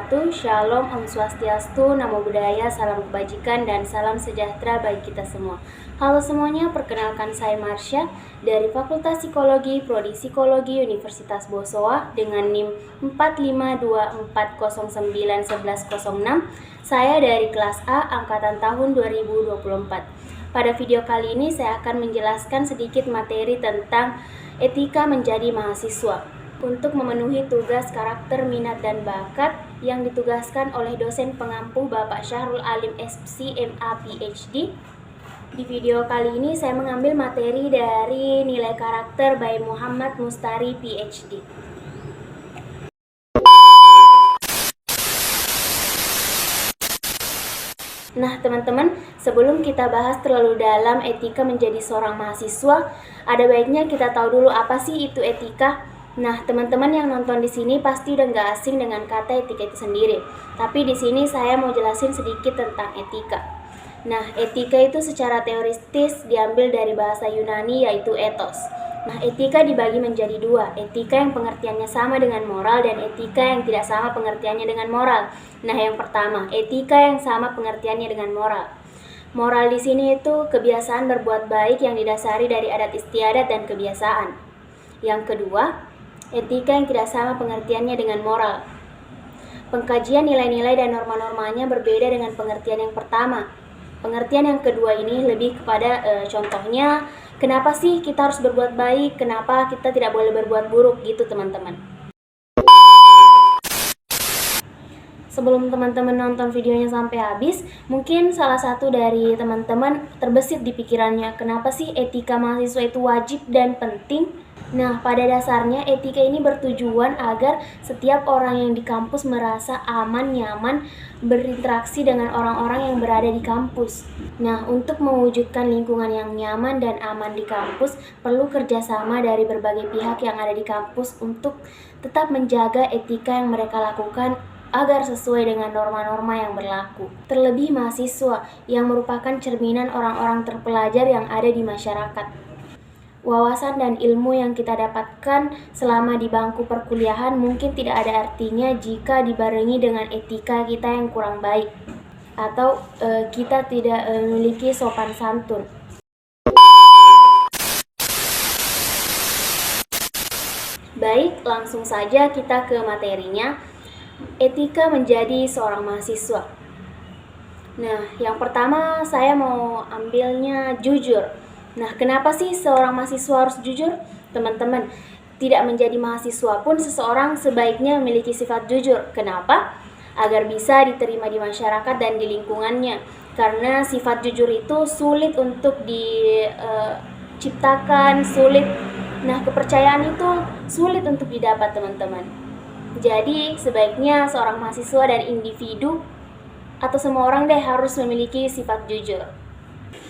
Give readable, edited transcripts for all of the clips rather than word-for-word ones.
wabarakatuh. Shalom, Om Swastiastu, Namo Buddhaya, salam kebajikan dan salam sejahtera bagi kita semua. Halo semuanya, perkenalkan saya Marsha dari Fakultas Psikologi, Prodi Psikologi Universitas Bosowa dengan NIM 45240911106. Saya dari kelas A angkatan tahun 2024. Pada video kali ini saya akan menjelaskan sedikit materi tentang etika menjadi mahasiswa. Untuk memenuhi tugas karakter, minat, dan bakat yang ditugaskan oleh dosen pengampu Bapak Syahrul Alim SC MA PhD. Di video kali ini saya mengambil materi dari nilai karakter by Muhammad Mustari PhD. Nah teman-teman, sebelum kita bahas terlalu dalam etika menjadi seorang mahasiswa, ada baiknya kita tahu dulu apa sih itu etika. Nah, teman-teman yang nonton di sini pasti udah nggak asing dengan kata etika itu sendiri. Tapi di sini saya mau jelasin sedikit tentang etika. Nah, etika itu secara teoritis diambil dari bahasa Yunani yaitu ethos. Nah, etika dibagi menjadi dua, etika yang pengertiannya sama dengan moral dan etika yang tidak sama pengertiannya dengan moral. Nah, yang pertama, etika yang sama pengertiannya dengan moral. Moral di sini itu kebiasaan berbuat baik yang didasari dari adat istiadat dan kebiasaan. Yang kedua, etika yang tidak sama pengertiannya dengan moral. Pengkajian nilai-nilai dan norma-normanya berbeda dengan pengertian yang pertama. Pengertian yang kedua ini lebih kepada contohnya, kenapa sih kita harus berbuat baik, kenapa kita tidak boleh berbuat buruk gitu teman-teman. Sebelum teman-teman nonton videonya sampai habis, mungkin salah satu dari teman-teman terbesit di pikirannya, kenapa sih etika mahasiswa itu wajib dan penting? Nah, pada dasarnya etika ini bertujuan agar setiap orang yang di kampus merasa aman, nyaman, berinteraksi dengan orang-orang yang berada di kampus. Nah, untuk mewujudkan lingkungan yang nyaman dan aman di kampus, perlu kerjasama dari berbagai pihak yang ada di kampus untuk tetap menjaga etika yang mereka lakukan agar sesuai dengan norma-norma yang berlaku. Terlebih mahasiswa yang merupakan cerminan orang-orang terpelajar yang ada di masyarakat. Wawasan dan ilmu yang kita dapatkan selama di bangku perkuliahan mungkin tidak ada artinya jika dibarengi dengan etika kita yang kurang baik atau kita tidak memiliki sopan santun. Baik, langsung saja kita ke materinya. Etika menjadi seorang mahasiswa. Nah, yang pertama saya mau ambilnya jujur. Nah, kenapa sih seorang mahasiswa harus jujur? Teman-teman, tidak menjadi mahasiswa pun seseorang sebaiknya memiliki sifat jujur. Kenapa? Agar bisa diterima di masyarakat dan di lingkungannya. Karena sifat jujur itu sulit untuk diciptakan, sulit. Nah, kepercayaan itu sulit untuk didapat, teman-teman. Jadi, sebaiknya seorang mahasiswa dan individu atau semua orang deh harus memiliki sifat jujur.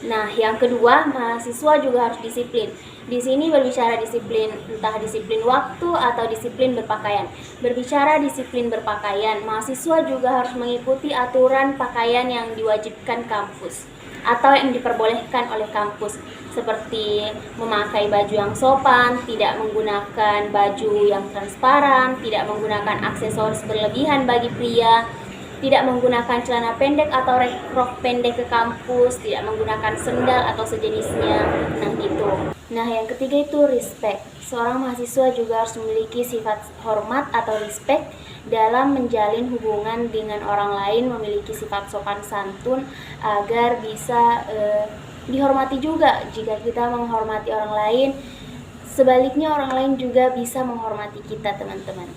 Nah, yang kedua, mahasiswa juga harus disiplin. Di sini berbicara disiplin, entah disiplin waktu atau disiplin berpakaian. Berbicara disiplin berpakaian, mahasiswa juga harus mengikuti aturan pakaian yang diwajibkan kampus atau yang diperbolehkan oleh kampus, seperti memakai baju yang sopan, tidak menggunakan baju yang transparan, tidak menggunakan aksesoris berlebihan bagi pria, tidak menggunakan celana pendek atau rok pendek ke kampus, tidak menggunakan sendal atau sejenisnya. Nah, gitu. Nah, yang ketiga itu respect. Seorang mahasiswa juga harus memiliki sifat hormat atau respect dalam menjalin hubungan dengan orang lain, memiliki sifat sopan santun agar bisa dihormati juga. Jika kita menghormati orang lain, sebaliknya orang lain juga bisa menghormati kita, teman-teman.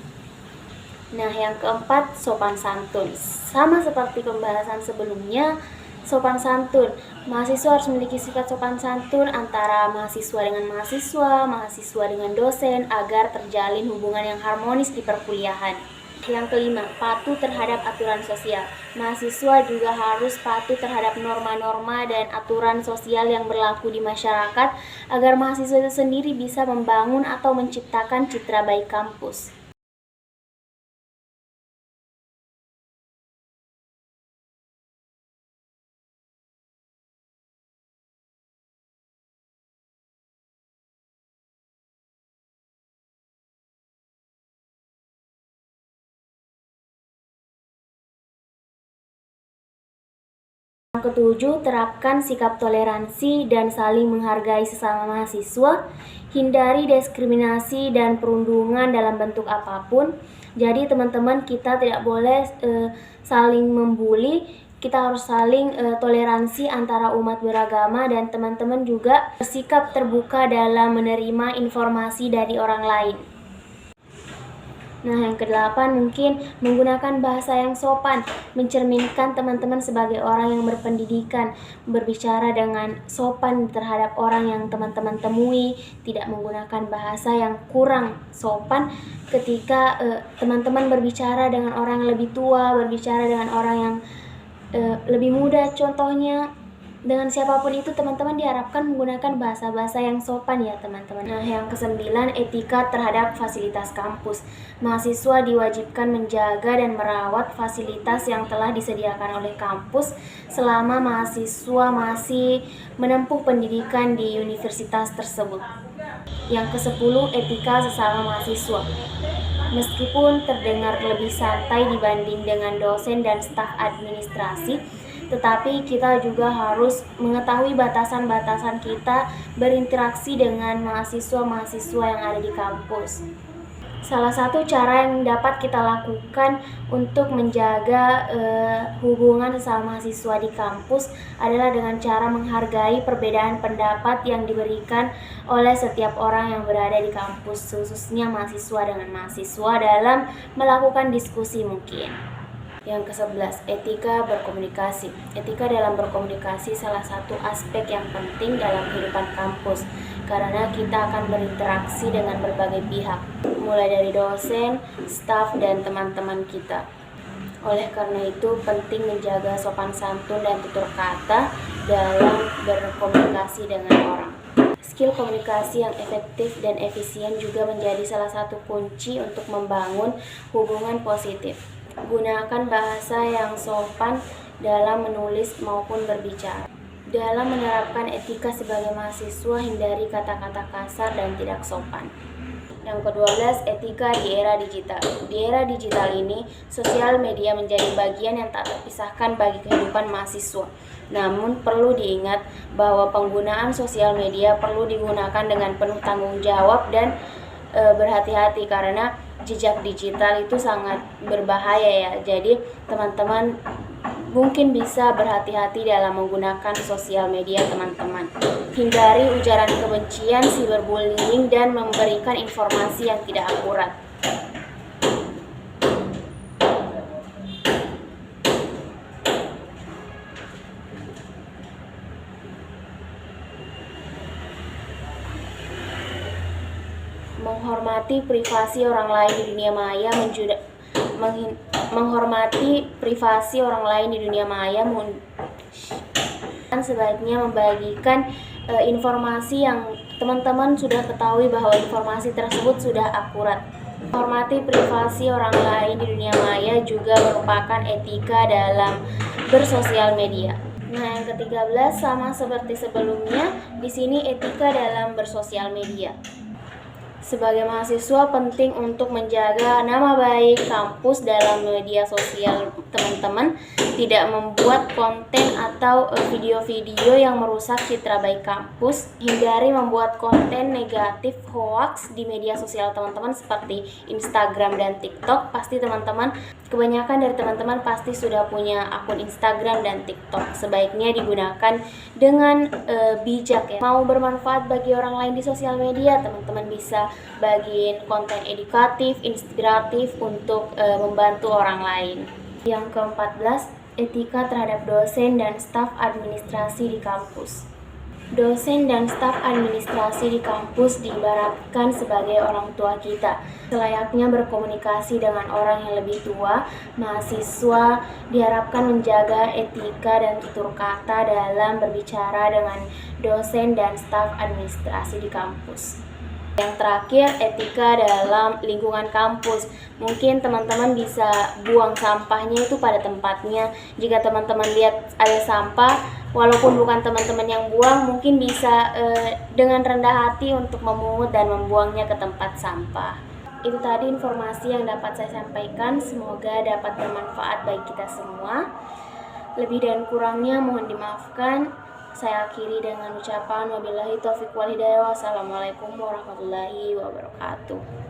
Nah, yang keempat, sopan santun. Sama seperti pembahasan sebelumnya, sopan santun. Mahasiswa harus memiliki sifat sopan santun antara mahasiswa dengan mahasiswa, mahasiswa dengan dosen, agar terjalin hubungan yang harmonis di perkuliahan. Yang kelima, patuh terhadap aturan sosial. Mahasiswa juga harus patuh terhadap norma-norma dan aturan sosial yang berlaku di masyarakat, agar mahasiswa itu sendiri bisa membangun atau menciptakan citra baik kampus. Yang ketujuh, terapkan sikap toleransi dan saling menghargai sesama mahasiswa. Hindari diskriminasi dan perundungan dalam bentuk apapun. Jadi teman-teman, kita tidak boleh saling membuli. Kita harus saling toleransi antara umat beragama, dan teman-teman juga bersikap terbuka dalam menerima informasi dari orang lain. Nah, yang kedelapan, mungkin menggunakan bahasa yang sopan, mencerminkan teman-teman sebagai orang yang berpendidikan, berbicara dengan sopan terhadap orang yang teman-teman temui, tidak menggunakan bahasa yang kurang sopan ketika teman-teman berbicara dengan orang yang lebih tua, berbicara dengan orang yang lebih muda contohnya. Dengan siapapun itu, teman-teman diharapkan menggunakan bahasa-bahasa yang sopan ya teman-teman. Nah, yang kesembilan, etika terhadap fasilitas kampus. Mahasiswa diwajibkan menjaga dan merawat fasilitas yang telah disediakan oleh kampus selama mahasiswa masih menempuh pendidikan di universitas tersebut. Yang ke-10, etika sesama mahasiswa. Meskipun terdengar lebih santai dibanding dengan dosen dan staf administrasi, tetapi kita juga harus mengetahui batasan-batasan kita berinteraksi dengan mahasiswa-mahasiswa yang ada di kampus. Salah satu cara yang dapat kita lakukan untuk menjaga hubungan sesama mahasiswa di kampus adalah dengan cara menghargai perbedaan pendapat yang diberikan oleh setiap orang yang berada di kampus, khususnya mahasiswa dengan mahasiswa dalam melakukan diskusi mungkin. Yang ke-11, etika berkomunikasi. Etika dalam berkomunikasi salah satu aspek yang penting dalam kehidupan kampus, karena kita akan berinteraksi dengan berbagai pihak, mulai dari dosen, staf, dan teman-teman kita. Oleh karena itu, penting menjaga sopan santun dan tutur kata dalam berkomunikasi dengan orang. Skill komunikasi yang efektif dan efisien juga menjadi salah satu kunci untuk membangun hubungan positif. Gunakan bahasa yang sopan dalam menulis maupun berbicara. Dalam menerapkan etika sebagai mahasiswa, hindari kata-kata kasar dan tidak sopan. Yang ke-12, etika di era digital. Di era digital ini, sosial media menjadi bagian yang tak terpisahkan bagi kehidupan mahasiswa. Namun perlu diingat bahwa penggunaan sosial media perlu digunakan dengan penuh tanggung jawab dan berhati-hati, karena jejak digital itu sangat berbahaya ya. Jadi teman-teman mungkin bisa berhati-hati dalam menggunakan sosial media teman-teman. Hindari ujaran kebencian, cyberbullying, dan memberikan informasi yang tidak akurat. Menghormati privasi orang lain di dunia maya menghormati privasi orang lain di dunia maya sebaiknya membagikan informasi yang teman-teman sudah ketahui bahwa informasi tersebut sudah akurat. Menghormati privasi orang lain di dunia maya juga merupakan etika dalam bersosial media. Nah, yang ke-13 sama seperti sebelumnya, di sini etika dalam bersosial media. Sebagai mahasiswa, penting untuk menjaga nama baik kampus dalam media sosial teman-teman, tidak membuat konten atau video-video yang merusak citra baik kampus. Hindari membuat konten negatif hoax di media sosial teman-teman seperti Instagram dan TikTok. Pasti kebanyakan dari teman-teman pasti sudah punya akun Instagram dan TikTok. Sebaiknya digunakan dengan bijak ya. Mau bermanfaat bagi orang lain di sosial media, teman-teman bisa bagiin konten edukatif, inspiratif untuk membantu orang lain. Yang ke-14, etika terhadap dosen dan staf administrasi di kampus. Dosen dan staf administrasi di kampus diibaratkan sebagai orang tua kita. Selayaknya berkomunikasi dengan orang yang lebih tua, mahasiswa diharapkan menjaga etika dan tutur kata dalam berbicara dengan dosen dan staf administrasi di kampus. Yang terakhir, etika dalam lingkungan kampus. Mungkin teman-teman bisa buang sampahnya itu pada tempatnya. Jika teman-teman lihat ada sampah, walaupun bukan teman-teman yang buang, mungkin bisa dengan rendah hati untuk memungut dan membuangnya ke tempat sampah. Itu tadi informasi yang dapat saya sampaikan. Semoga dapat bermanfaat bagi kita semua. Lebih dan kurangnya mohon dimaafkan. Saya akhiri dengan ucapan wabillahi taufiq wal hidayah. Wassalamualaikum warahmatullahi wabarakatuh.